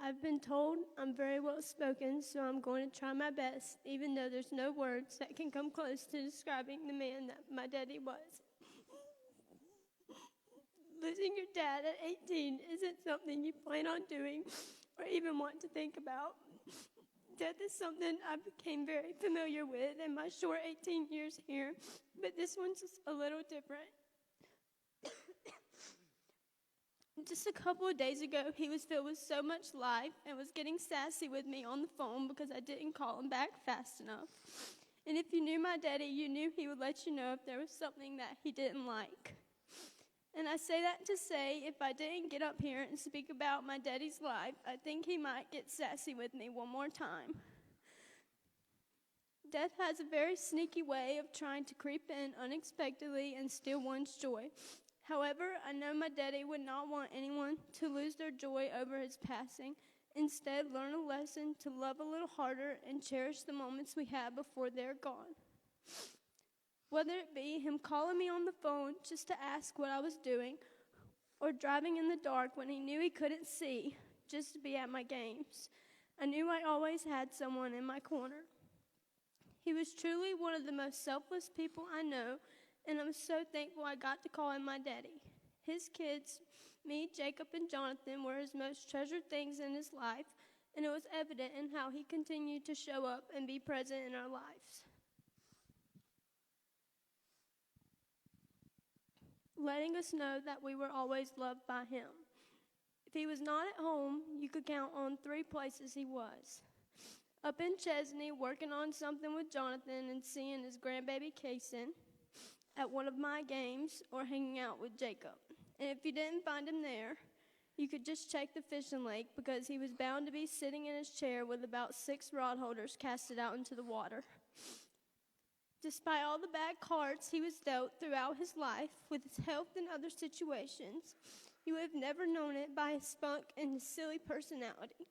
I've been told I'm very well spoken, so I'm going to try my best, even though there's no words that can come close to describing the man that my daddy was. Losing your dad at 18 isn't something you plan on doing or even want to think about. Death is something I became very familiar with in my short 18 years here, but this one's just a little different. Just a couple of days ago, he was filled with so much life and was getting sassy with me on the phone because I didn't call him back fast enough. And if you knew my daddy, you knew he would let you know if there was something that he didn't like. And I say that to say, if I didn't get up here and speak about my daddy's life, I think he might get sassy with me one more time. Death has a very sneaky way of trying to creep in unexpectedly and steal one's joy. However, I know my daddy would not want anyone to lose their joy over his passing. Instead, learn a lesson to love a little harder and cherish the moments we have before they're gone. Whether it be him calling me on the phone just to ask what I was doing, or driving in the dark when he knew he couldn't see just to be at my games, I knew I always had someone in my corner. He was truly one of the most selfless people I know, and I'm so thankful I got to call him my daddy. His kids, me, Jacob, and Jonathan, were his most treasured things in his life, and it was evident in how he continued to show up and be present in our lives. Letting us know that we were always loved by him. If he was not at home, you could count on 3 places he was. Up in Chesney, working on something with Jonathan and seeing his grandbaby Kason, at one of my games, or hanging out with Jacob. And if you didn't find him there, you could just check the fishing lake because he was bound to be sitting in his chair with about 6 rod holders casted out into the water. Despite all the bad cards he was dealt throughout his life with his health and other situations, you would have never known it by his spunk and his silly personality.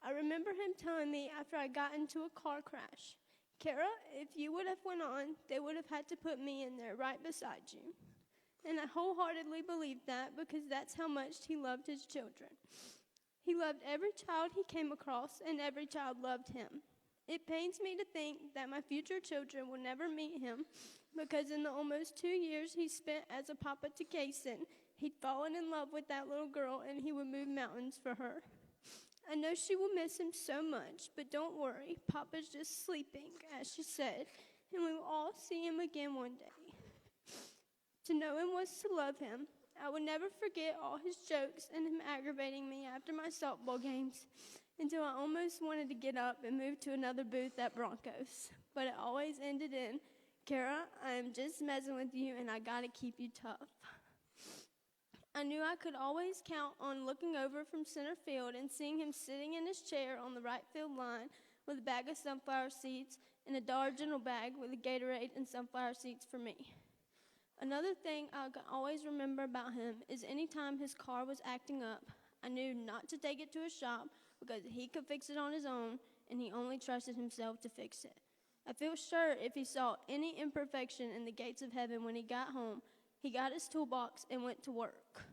I remember him telling me after I got into a car crash, "Kara, if you would have went on, they would have had to put me in there right beside you." And I wholeheartedly believed that because that's how much he loved his children. He loved every child he came across, and every child loved him. It pains me to think that my future children will never meet him because in the almost 2 years he spent as a papa to Kason, he'd fallen in love with that little girl and he would move mountains for her. I know she will miss him so much, but don't worry, Papa's just sleeping, as she said, and we will all see him again one day. To know him was to love him. I will never forget all his jokes and him aggravating me after my softball games until I almost wanted to get up and move to another booth at Broncos. But it always ended in, "Kara, I am just messing with you and I gotta keep you tough." I knew I could always count on looking over from center field and seeing him sitting in his chair on the right field line with a bag of sunflower seeds and a Dollar General bag with a Gatorade and sunflower seeds for me. Another thing I can always remember about him is anytime his car was acting up, I knew not to take it to a shop because he could fix it on his own and he only trusted himself to fix it. I feel sure if he saw any imperfection in the gates of heaven when he got home, he got his toolbox and went to work.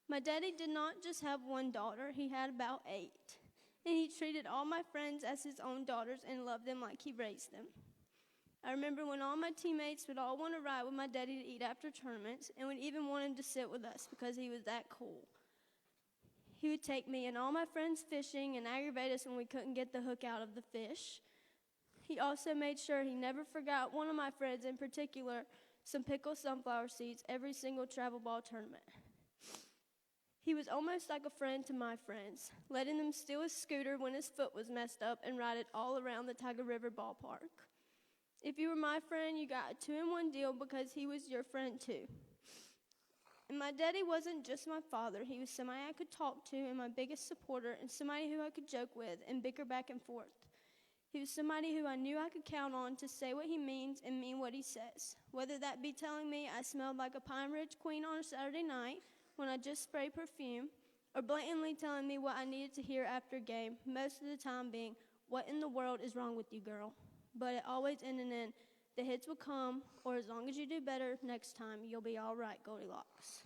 My daddy did not just have one daughter, he had about 8. And he treated all my friends as his own daughters and loved them like he raised them. I remember when all my teammates would all want to ride with my daddy to eat after tournaments and would even want him to sit with us because he was that cool. He would take me and all my friends fishing and aggravate us when we couldn't get the hook out of the fish. He also made sure he never forgot one of my friends in particular some pickled sunflower seeds every single travel ball tournament. He was almost like a friend to my friends, letting them steal his scooter when his foot was messed up and ride it all around the Tiger River ballpark. If you were my friend, you got a 2-in-1 deal because he was your friend too. And my daddy wasn't just my father. He was somebody I could talk to and my biggest supporter and somebody who I could joke with and bicker back and forth. He was somebody who I knew I could count on to say what he means and mean what he says. Whether that be telling me I smelled like a Pine Ridge queen on a Saturday night when I just sprayed perfume, or blatantly telling me what I needed to hear after a game, most of the time being, "What in the world is wrong with you, girl?" But it always ended in, "The hits will come," or "As long as you do better next time, you'll be all right, Goldilocks."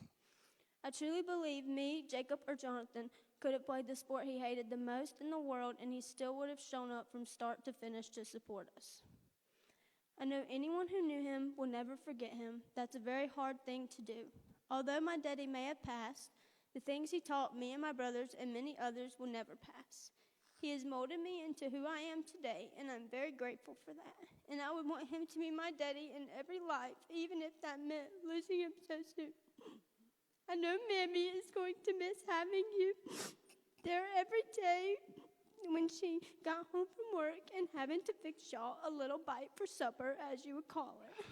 I truly believe me, Jacob, or Jonathan could have played the sport he hated the most in the world, and he still would have shown up from start to finish to support us. I know anyone who knew him will never forget him. That's a very hard thing to do. Although my daddy may have passed, the things he taught me and my brothers and many others will never pass. He has molded me into who I am today, and I'm very grateful for that. And I would want him to be my daddy in every life, even if that meant losing him so soon. I know Mammy is going to miss having you there every day when she got home from work and having to fix y'all a little bite for supper, as you would call it.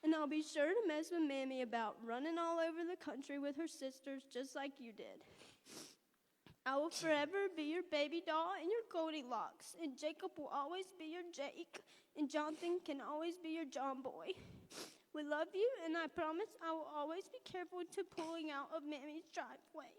And I'll be sure to mess with Mammy about running all over the country with her sisters just like you did. I will forever be your baby doll and your Goldilocks, and Jacob will always be your Jake, and Jonathan can always be your John Boy. We love you, and I promise I will always be careful to pulling out of Mammy's driveway.